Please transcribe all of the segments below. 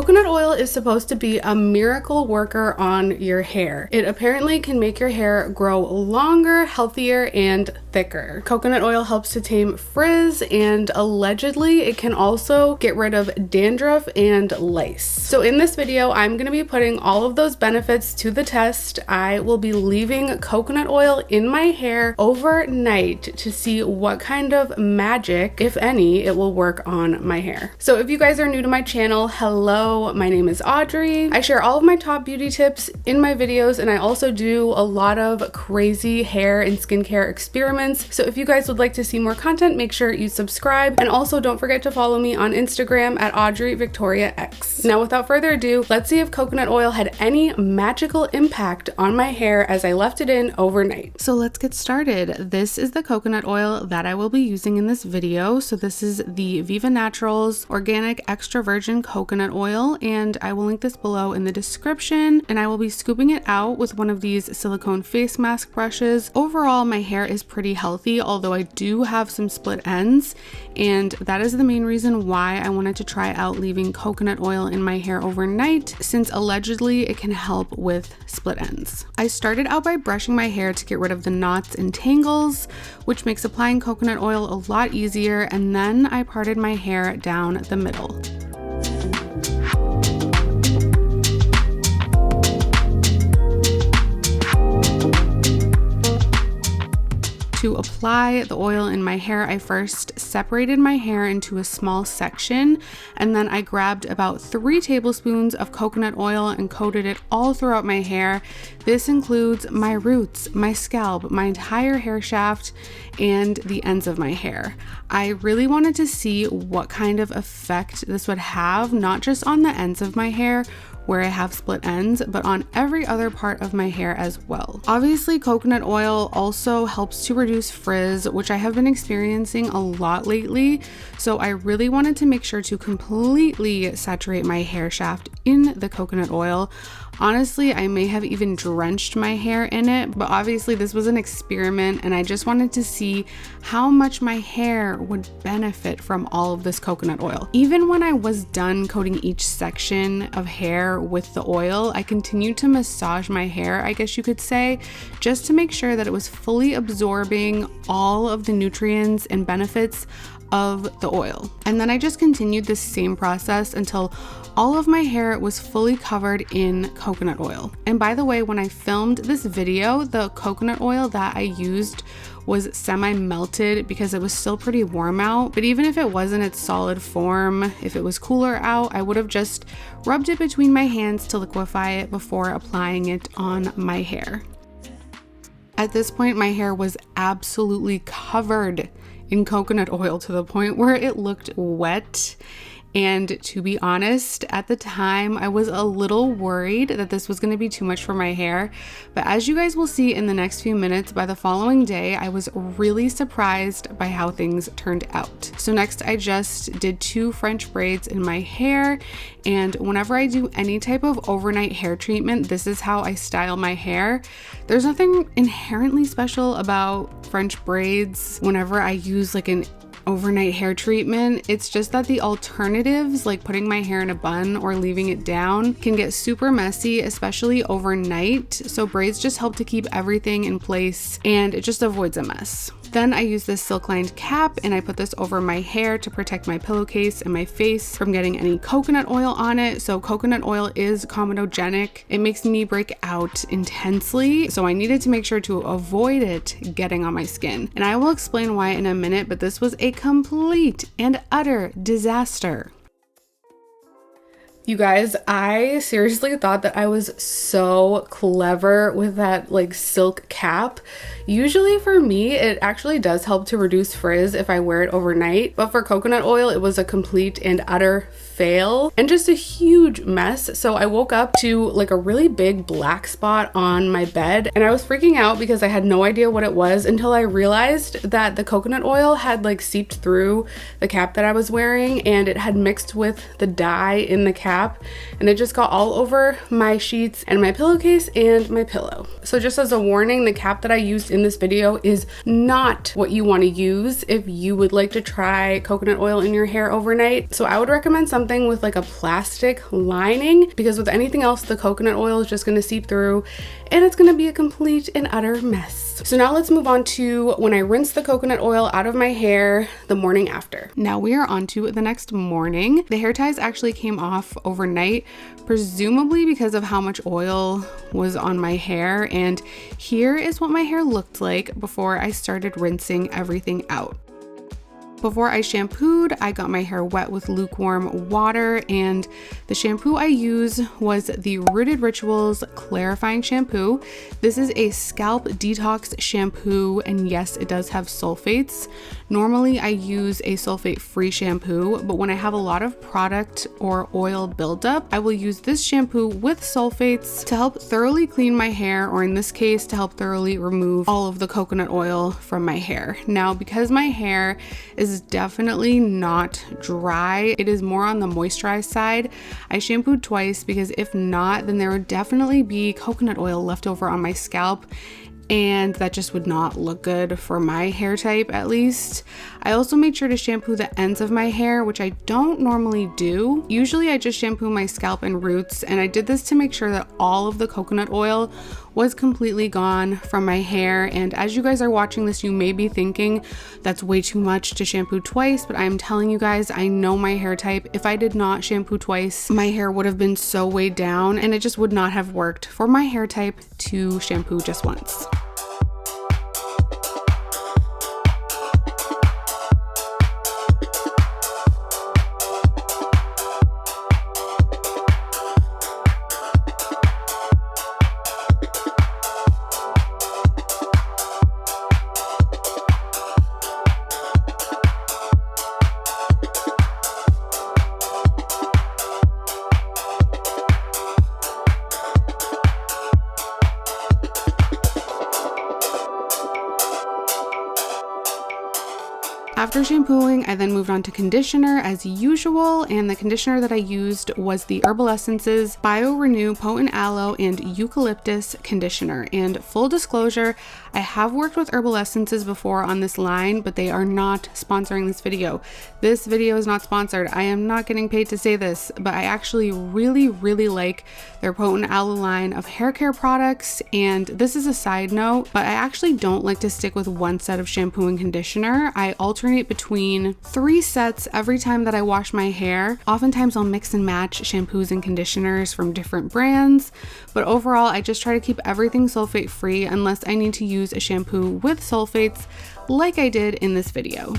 Coconut oil is supposed to be a miracle worker on your hair. It apparently can make your hair grow longer, healthier, and thicker. Coconut oil helps to tame frizz, and allegedly it can also get rid of dandruff and lice. So in this video, I'm going to be putting all of those benefits to the test. I will be leaving coconut oil in my hair overnight to see what kind of magic, if any, it will work on my hair. So if you guys are new to my channel, hello, my name is Audrey. I share all of my top beauty tips in my videos, and I also do a lot of crazy hair and skincare experiments. So if you guys would like to see more content, make sure you subscribe, and also don't forget to follow me on Instagram at AudreyVictoriaX. Now without further ado, let's see if coconut oil had any magical impact on my hair as I left it in overnight. So let's get started. This is the coconut oil that I will be using in this video. So this is the Viva Naturals Organic Extra Virgin Coconut Oil, and I will link this below in the description, and I will be scooping it out with one of these silicone face mask brushes. Overall, my hair is pretty healthy, although I do have some split ends, and that is the main reason why I wanted to try out leaving coconut oil in my hair overnight, since allegedly it can help with split ends. I started out by brushing my hair to get rid of the knots and tangles, which makes applying coconut oil a lot easier, and then I parted my hair down the middle. To apply the oil in my hair, I first separated my hair into a small section, and then I grabbed about 3 tablespoons of coconut oil and coated it all throughout my hair. This includes my roots, my scalp, my entire hair shaft, and the ends of my hair. I really wanted to see what kind of effect this would have, not just on the ends of my hair where I have split ends, but on every other part of my hair as well. Obviously, coconut oil also helps to reduce frizz, which I have been experiencing a lot lately, so I really wanted to make sure to completely saturate my hair shaft in the coconut oil. Honestly, I may have even drenched my hair in it, but obviously this was an experiment, and I just wanted to see how much my hair would benefit from all of this coconut oil. Even when I was done coating each section of hair with the oil, I continued to massage my hair, I guess you could say, just to make sure that it was fully absorbing all of the nutrients and benefits of the oil. And then I just continued this same process until all of my hair was fully covered in coconut oil. And by the way, when I filmed this video, the coconut oil that I used was semi-melted because it was still pretty warm out. But even if it wasn't its solid form, if it was cooler out, I would have just rubbed it between my hands to liquefy it before applying it on my hair. At this point, my hair was absolutely covered in coconut oil to the point where it looked wet. And to be honest, at the time, I was a little worried that this was going to be too much for my hair. But as you guys will see in the next few minutes, by the following day, I was really surprised by how things turned out. So next, I just did 2 French braids in my hair. And whenever I do any type of overnight hair treatment, this is how I style my hair. There's nothing inherently special about French braids whenever I use like an overnight hair treatment. It's just that the alternatives, like putting my hair in a bun or leaving it down, can get super messy, especially overnight. So braids just help to keep everything in place, and it just avoids a mess. Then I use this silk-lined cap, and I put this over my hair to protect my pillowcase and my face from getting any coconut oil on it. So coconut oil is comedogenic. It makes me break out intensely, so I needed to make sure to avoid it getting on my skin. And I will explain why in a minute, but this was a complete and utter disaster. You guys, I seriously thought that I was so clever with that like silk cap. Usually for me, it actually does help to reduce frizz if I wear it overnight, but for coconut oil, it was a complete and utter fail and just a huge mess. So I woke up to like a really big black spot on my bed, and I was freaking out because I had no idea what it was until I realized that the coconut oil had like seeped through the cap that I was wearing, and it had mixed with the dye in the cap, and it just got all over my sheets and my pillowcase and my pillow. So just as a warning, the cap that I used in this video is not what you want to use if you would like to try coconut oil in your hair overnight. So I would recommend something something with like a plastic lining, because with anything else, the coconut oil is just gonna seep through and it's gonna be a complete and utter mess. So now let's move on to when I rinse the coconut oil out of my hair the morning after. Now we are on to the next morning. The hair ties actually came off overnight, presumably because of how much oil was on my hair. And here is what my hair looked like before I started rinsing everything out. Before I shampooed, I got my hair wet with lukewarm water, and the shampoo I used was the Rooted Rituals Clarifying Shampoo. This is a scalp detox shampoo, and yes, it does have sulfates. Normally I use a sulfate-free shampoo, but when I have a lot of product or oil buildup, I will use this shampoo with sulfates to help thoroughly clean my hair, or in this case, to help thoroughly remove all of the coconut oil from my hair. Now, because my hair is definitely not dry, it is more on the moisturized side, I shampooed twice, because if not, then there would definitely be coconut oil left over on my scalp, and that just would not look good for my hair type, at least. I also made sure to shampoo the ends of my hair, which I don't normally do. Usually I just shampoo my scalp and roots, and I did this to make sure that all of the coconut oil was completely gone from my hair. And as you guys are watching this, you may be thinking that's way too much to shampoo twice, but I'm telling you guys, I know my hair type. If I did not shampoo twice, my hair would have been so weighed down, and it just would not have worked for my hair type to shampoo just once. After shampooing, I then moved on to conditioner as usual, and the conditioner that I used was the Herbal Essences Bio Renew Potent Aloe and Eucalyptus Conditioner. And full disclosure, I have worked with Herbal Essences before on this line, but they are not sponsoring this video. This video is not sponsored. I am not getting paid to say this, but I actually really like their Potent Aloe line of hair care products. And this is a side note, but I actually don't like to stick with one set of shampoo and conditioner. I alternate between 3 sets every time that I wash my hair. Oftentimes I'll mix and match shampoos and conditioners from different brands, but overall I just try to keep everything sulfate free unless I need to use a shampoo with sulfates like I did in this video.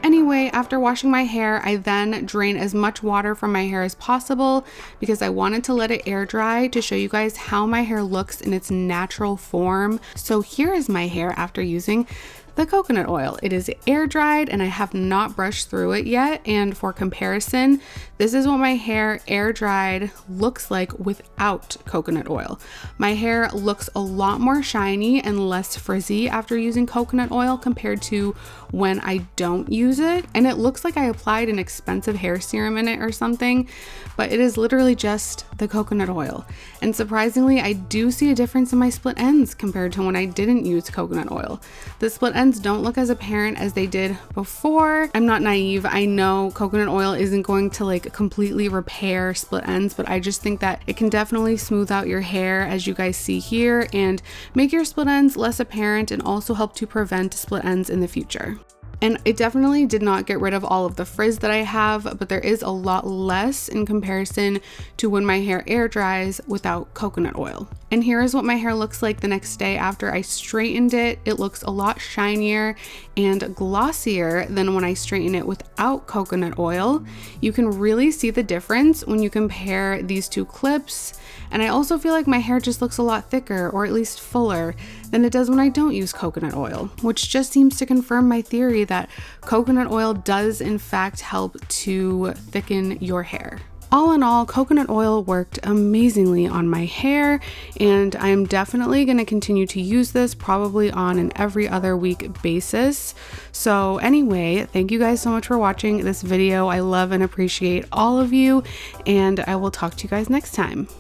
Anyway, after washing my hair, I then drain as much water from my hair as possible because I wanted to let it air dry to show you guys how my hair looks in its natural form. So here is my hair after using the coconut oil. It is air dried and I have not brushed through it yet. And for comparison, this is what my hair air dried looks like without coconut oil. My hair looks a lot more shiny and less frizzy after using coconut oil compared to when I don't use it. And it looks like I applied an expensive hair serum in it or something, but it is literally just the coconut oil. And surprisingly, I do see a difference in my split ends compared to when I didn't use coconut oil. The split ends don't look as apparent as they did before. I'm not naive. I know coconut oil isn't going to like completely repair split ends, but I just think that it can definitely smooth out your hair as you guys see here and make your split ends less apparent and also help to prevent split ends in the future. And it definitely did not get rid of all of the frizz that I have, but there is a lot less in comparison to when my hair air dries without coconut oil. And here is what my hair looks like the next day after I straightened it. It looks a lot shinier and glossier than when I straighten it without coconut oil. You can really see the difference when you compare these two clips. And I also feel like my hair just looks a lot thicker, or at least fuller, than it does when I don't use coconut oil, which just seems to confirm my theory that coconut oil does in fact help to thicken your hair. All in all, coconut oil worked amazingly on my hair, and I am definitely going to continue to use this probably on an every other week basis. So anyway, thank you guys so much for watching this video. I love and appreciate all of you, and I will talk to you guys next time.